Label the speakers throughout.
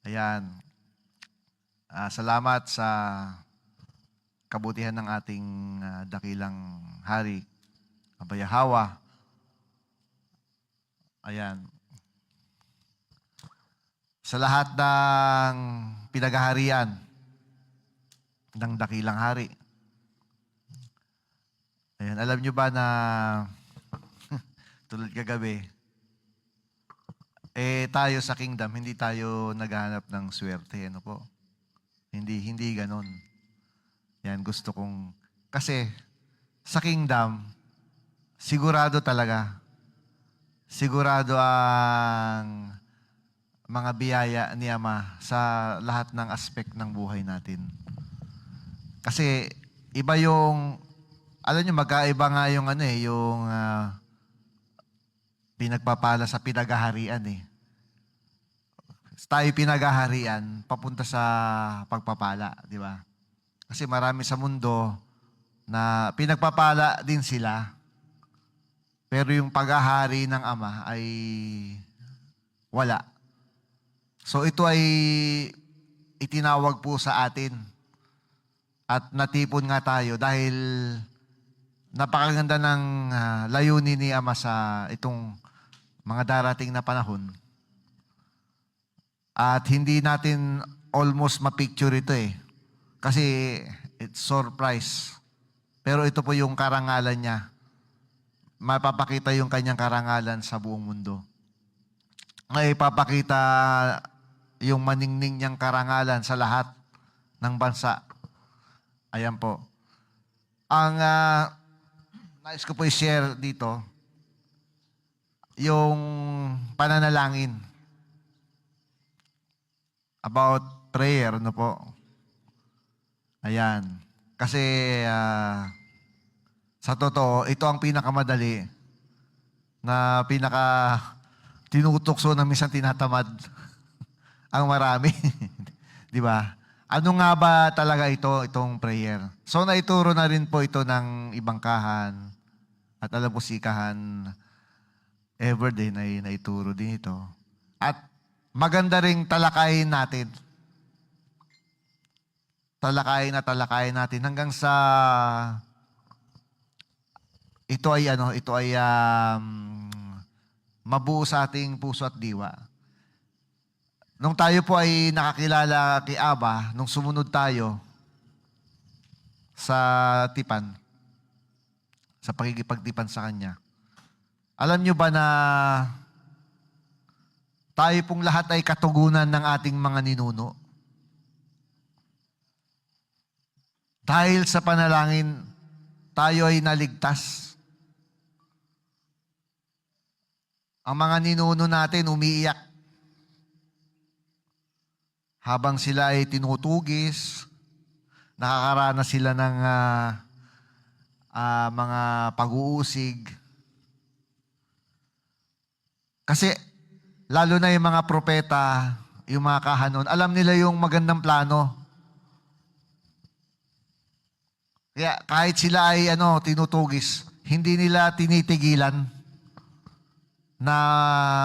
Speaker 1: Ayan. Salamat sa kabutihan ng ating dakilang hari, Abayahawa. Ayan. Sa lahat ng pinaghaharian ng dakilang hari. Ayan. Alam nyo ba na tulad kagabi, tayo sa kingdom, hindi tayo naghahanap ng swerte. Ano po? Hindi ganon. Yan, gusto kong... Kasi, sa kingdom, sigurado talaga. Sigurado ang mga biyaya ni Ama sa lahat ng aspect ng buhay natin. Kasi, iba yung... Alam nyo, magkaiba nga yung yung pinagpapala sa pinagaharian eh. Tayo pinagaharian, papunta sa pagpapala, di ba? Kasi marami sa mundo na pinagpapala din sila. Pero yung paghahari ng Ama ay wala. So ito ay itinawag po sa atin. At natipon nga tayo dahil napakaganda ng layunin ni Ama sa itong mga darating na panahon. At hindi natin almost mapicture ito eh. Kasi it's surprise. Pero ito po yung karangalan niya. Mapapakita yung kanyang karangalan sa buong mundo. May ipapakita yung maningning niyang karangalan sa lahat ng bansa. Ayan po. Ang nais ko po i-share dito, yung pananalangin about prayer, ano po. Ayan. Kasi sa totoo, ito ang pinakamadali na tinutokso na minsan tinatamad ang marami. Di ba? Ano nga ba talaga itong prayer? So naituro na rin po ito ng ibang kahan at alam ko si kahan Everday na naituro din ito. At maganda ring talakayin natin. Talakayin natin hanggang sa ito ay mabuo sa ating puso at diwa. Nung tayo po ay nakakilala kay Aba, nung sumunod tayo sa tipan, sa pagkikipagtipan sa Kanya, alam nyo ba na tayo pong lahat ay katugunan ng ating mga ninuno? Dahil sa panalangin, tayo ay naligtas. Ang mga ninuno natin umiiyak habang sila ay tinutugis, nakakaranas sila ng mga pag-uusig. Kasi lalo na yung mga propeta, yung mga kahanon, alam nila yung magandang plano. Kaya kahit sila ay tinutugis, hindi nila tinitigilan na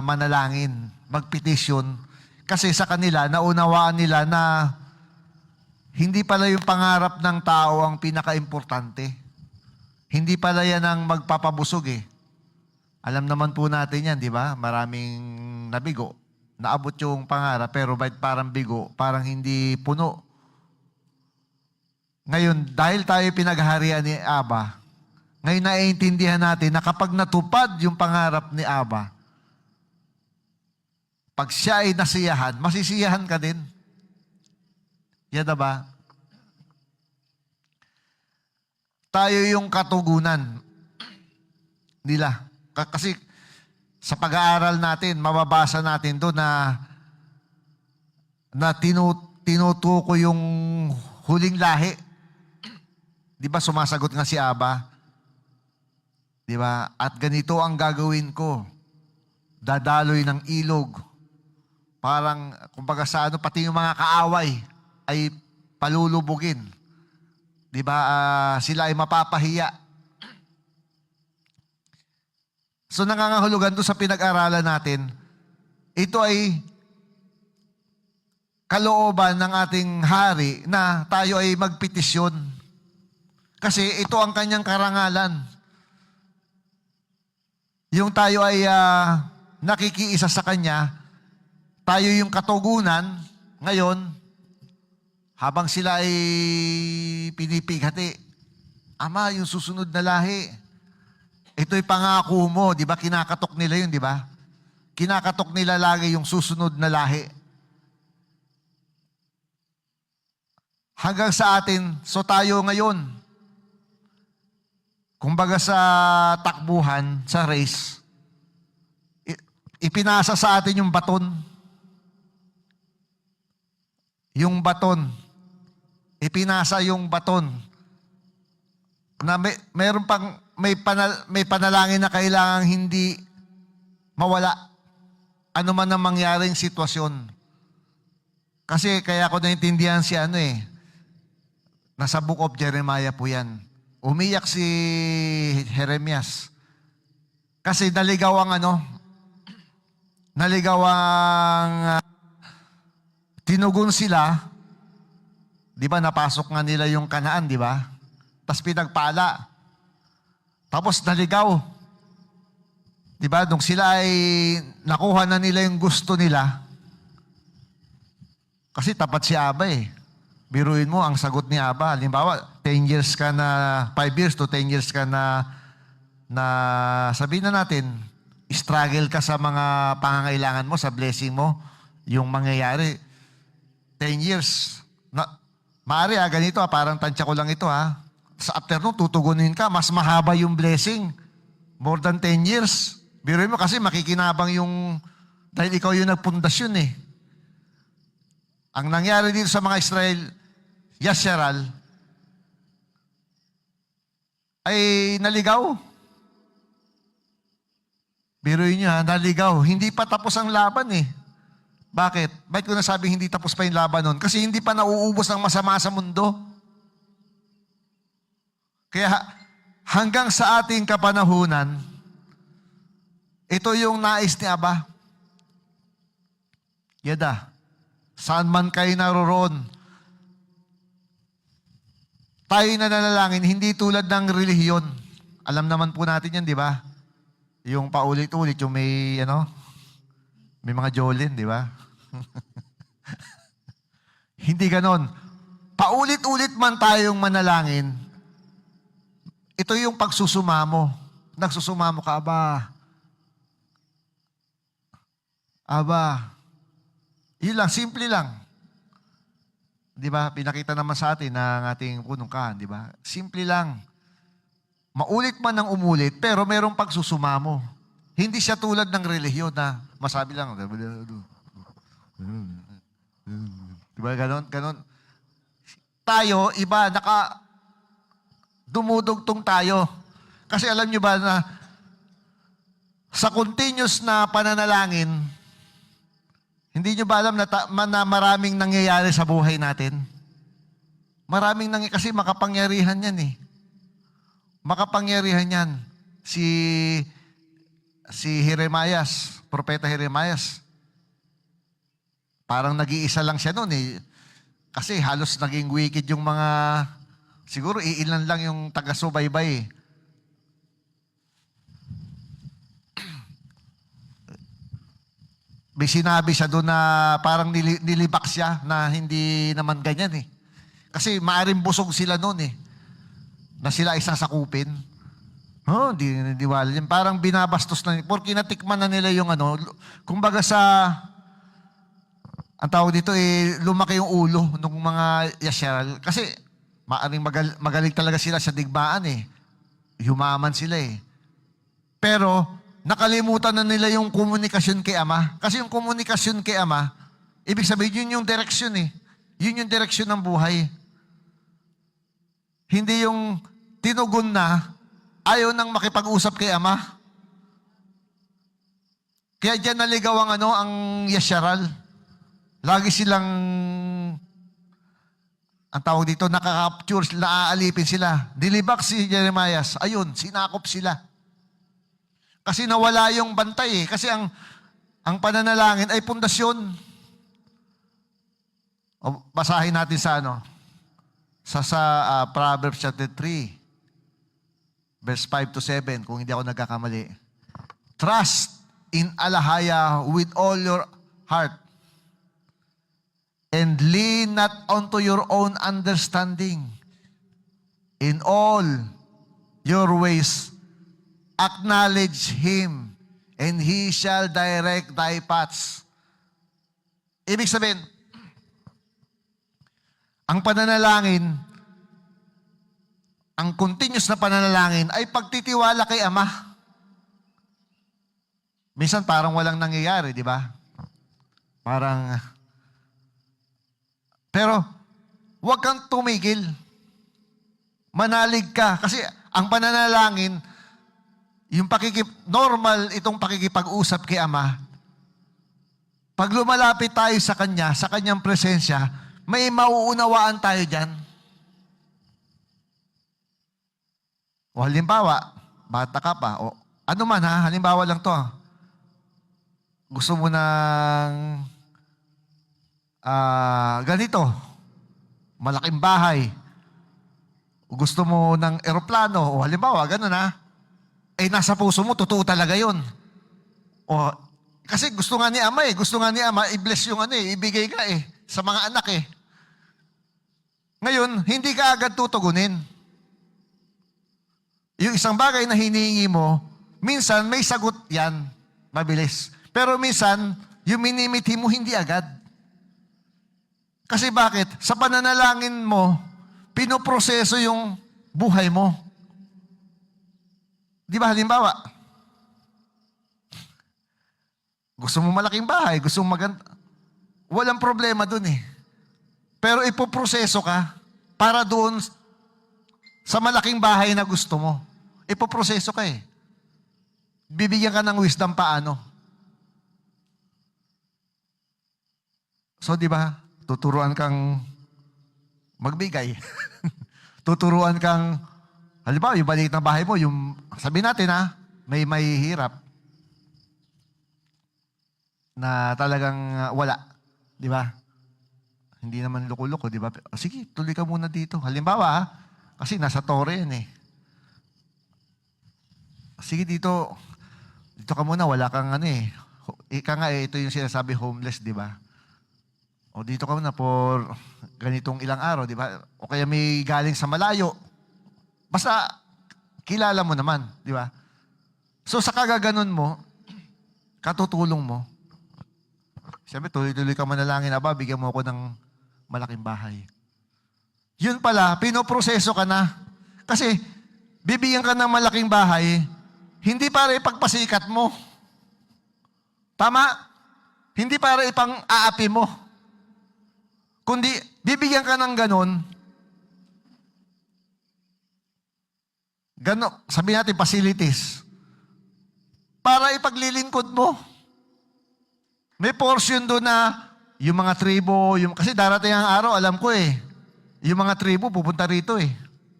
Speaker 1: manalangin, magpetisyon. Kasi sa kanila, naunawaan nila na hindi pala yung pangarap ng tao ang pinaka-importante. Hindi pala yan ang magpapabusog eh. Alam naman po natin yan, di ba? Maraming nabigo. Naabot yung pangarap, pero bakit parang bigo, parang hindi puno. Ngayon, dahil tayo pinaghaharian ni Aba, ngayon naiintindihan natin na kapag natupad yung pangarap ni Aba, pag siya ay nasiyahan, masisiyahan ka din. Yan na ba? Tayo yung katugunan nila. Kasi sa pag-aaral natin, mababasa natin doon na tinutuko yung huling lahi. Di ba sumasagot nga si Aba? Di ba? At ganito ang gagawin ko. Dadaloy ng ilog. Parang, kumbaga sa pati yung mga kaaway ay palulubugin. Di ba? Sila ay mapapahiya. So nangangahulugan doon sa pinag-aralan natin, ito ay kalooban ng ating hari na tayo ay magpetisyon. Kasi ito ang kanyang karangalan. Yung tayo ay nakikiisa sa kanya, tayo yung katugunan, ngayon, habang sila ay pinipighati, Ama, yung susunod na lahi, ito'y pangako mo, di ba? Kinakatok nila yun, di ba? Kinakatok nila lagi yung susunod na lahi. Hanggang sa atin, so tayo ngayon, kumbaga sa takbuhan, sa race, ipinasa sa atin yung baton. Yung baton. Ipinasa yung baton. Na may panalangin na kailangang hindi mawala. Ano man ang mangyaring sitwasyon. Kasi kaya ko naintindihan si nasa Book of Jeremiah po yan. Umiyak si Jeremias. Kasi naligaw ang tinugon sila. Di ba, napasok nga nila yung Kanaan, di ba? Tapos pinagpala. Tapos naligaw. Di ba, nung sila ay nakuha na nila yung gusto nila, kasi tapat si Aba Biruin mo, ang sagot ni Aba, halimbawa, 10 years ka na, 5 years to 10 years ka na sabihin na natin, struggle ka sa mga pangangailangan mo, sa blessing mo, yung mangyayari, 10 years. Maaari ganito parang tansya ko lang ito Sa afternoon, tutugunin ka, mas mahaba yung blessing. More than 10 years. Biruin mo kasi makikinabang dahil ikaw yung nagpundasyon Ang nangyari dito sa mga Israel, Yasharal, ay naligaw. Biruin nyo naligaw. Hindi pa tapos ang laban Bakit? Bakit ko nasabi hindi tapos pa yung laban nun? Kasi hindi pa nauubos ang masama sa mundo. Kaya hanggang sa ating kapanahunan, ito yung nais ni Aba. Yada, saan man kayo naroroon, tayo nananalangin, hindi tulad ng relihiyon. Alam naman po natin yan, di ba? Yung paulit-ulit, yung may mga jolin, di ba? Hindi ganon. Paulit-ulit man tayong manalangin, ito yung pagsusumamo. Nagsusumamo ka, Aba. Yun lang, simple lang. Di ba? Pinakita naman sa atin ng ating punungkahan, di ba? Simple lang. Maulit man ng umulit, pero merong pagsusumamo. Hindi siya tulad ng relihiyon na masabi lang, di ba? Ganon. Tayo, iba, dumudugtong tayo. Kasi alam nyo ba na sa continuous na pananalangin, hindi nyo ba alam na maraming nangyayari sa buhay natin? Maraming kasi makapangyarihan yan Makapangyarihan yan. Si Jeremias, Propeta Jeremias, parang nag-iisa lang siya noon Kasi halos naging wicked yung mga, siguro iilan lang yung taga-subaybay May sinabi siya doon na parang nilibak siya na hindi naman ganyan Kasi maaring busog sila noon na sila ay sasakupin. Di wala yan. Parang binabastos na. Porque natikman na nila yung kumbaga ang tawag dito lumaki yung ulo ng mga Yasharal. Kasi maaring magaling talaga sila sa digmaan Yumaman sila Pero, nakalimutan na nila yung komunikasyon kay Ama. Kasi yung komunikasyon kay Ama, ibig sabihin, yun yung direksyon Yun yung direksyon ng buhay. Hindi yung tinugon na, ayaw nang makipag-usap kay Ama. Kaya dyan naligaw ang Yasharal. Lagi silang, ang tawag dito, nakaka-capture, naaalipin sila. Dilibak si Jeremias, ayun, sinakop sila. Kasi nawala yung bantay Kasi ang pananalangin ay pundasyon. O, basahin natin sa Proverbs chapter 3, verse 5 to 7, kung hindi ako nagkakamali. Trust in Allahaya with all your heart, and lean not unto your own understanding. In all your ways, acknowledge Him, and He shall direct thy paths. Ibig sabihin, ang pananalangin, ang continuous na pananalangin ay pagtitiwala kay Ama. Minsan parang walang nangyayari, di ba? Pero, huwag kang tumigil. Manalig ka. Kasi ang pananalangin, yung normal itong pakikipag-usap kay Ama, pag lumalapit tayo sa Kanya, sa Kanyang presensya, may mauunawaan tayo dyan. O halimbawa, bata ka pa, o ano man ha, halimbawa lang to. Gusto mo ng ganito, malaking bahay. O gusto mo ng eroplano, o halimbawa, gano'n ha. Eh, nasa puso mo, totoo talaga yun. O, kasi gusto nga ni Ama gusto nga ni Ama, i-bless yung ibigay ka sa mga anak Ngayon, hindi ka agad tutugunin. Yung isang bagay na hinihingi mo, minsan may sagot yan, mabilis. Pero minsan, yung minimiti mo, hindi agad. Kasi bakit? Sa pananalangin mo, pinoproseso yung buhay mo. Di ba, halimbawa, gusto mo malaking bahay, gusto mo maganda, walang problema dun Pero ipoproseso ka para doon sa malaking bahay na gusto mo. Ipoproseso ka Bibigyan ka ng wisdom paano. So, di ba, tuturuan kang magbigay. Tuturuan kang, halimbawa, yung balik na bahay mo, yung, sabihin natin may hirap na talagang wala. Di ba? Hindi naman loko-loko, di ba? Sige, tuloy ka muna dito. Halimbawa, kasi nasa Torre yan Sige, dito ka muna, wala kang Ika nga ito yung sinasabi homeless, di ba? O dito ka muna for ganitong ilang araw, di ba? O kaya may galing sa malayo. Basta, kilala mo naman, di ba? So, sa kagaganon mo, katutulong mo, sabi, tuloy-tuloy ka manalangin, Aba, bigyan mo ako ng malaking bahay. Yun pala, pinoproseso ka na. Kasi, bibigyan ka ng malaking bahay, hindi para ipagpasikat mo. Tama? Hindi para ipang-aapi mo. Kundi, bibigyan ka ng ganon, sabihin natin, facilities, para ipaglilingkod mo. May portion doon na yung mga tribo, kasi darating ang araw, alam ko yung mga tribo pupunta rito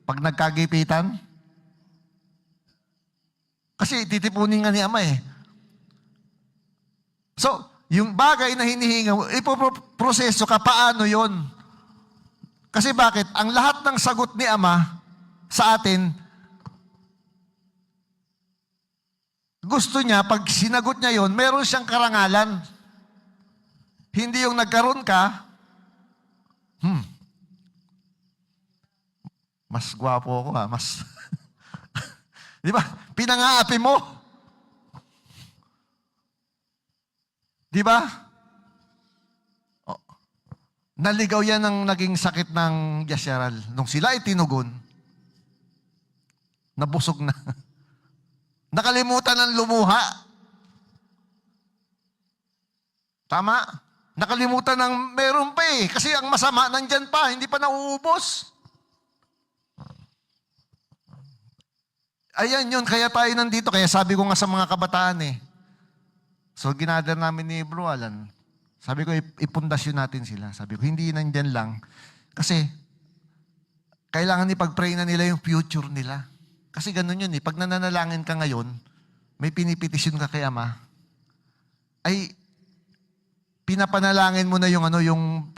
Speaker 1: pag nagkagipitan. Kasi titipunin nga ni Ama So, yung bagay na hinihinga mo, ipoproseso ka, paano yon? Kasi bakit? Ang lahat ng sagot ni Ama sa atin, gusto niya, pag sinagot niya yon, meron siyang karangalan. Hindi yung nagkaroon ka, mas gwapo ako mas, di ba? Pinangaapi mo. Di ba? Oh. Naligaw yan ng naging sakit ng Yasharal. Nung sila ay tinugon, nabusog na. Nakalimutan ng lumuha. Tama? Nakalimutan ng meron pa Kasi ang masama nandyan pa, hindi pa nauubos. Ayan yun, kaya tayo nandito. Kaya sabi ko nga sa mga kabataan So, ginather namin ni Bro Alan. Sabi ko, ipundasyon natin sila. Sabi ko, hindi nandyan lang. Kasi, kailangan ipag-pray na nila yung future nila. Kasi ganun yun Pag nananalangin ka ngayon, may pinipetisyon ka kay Ama, ay, pinapanalangin mo na yung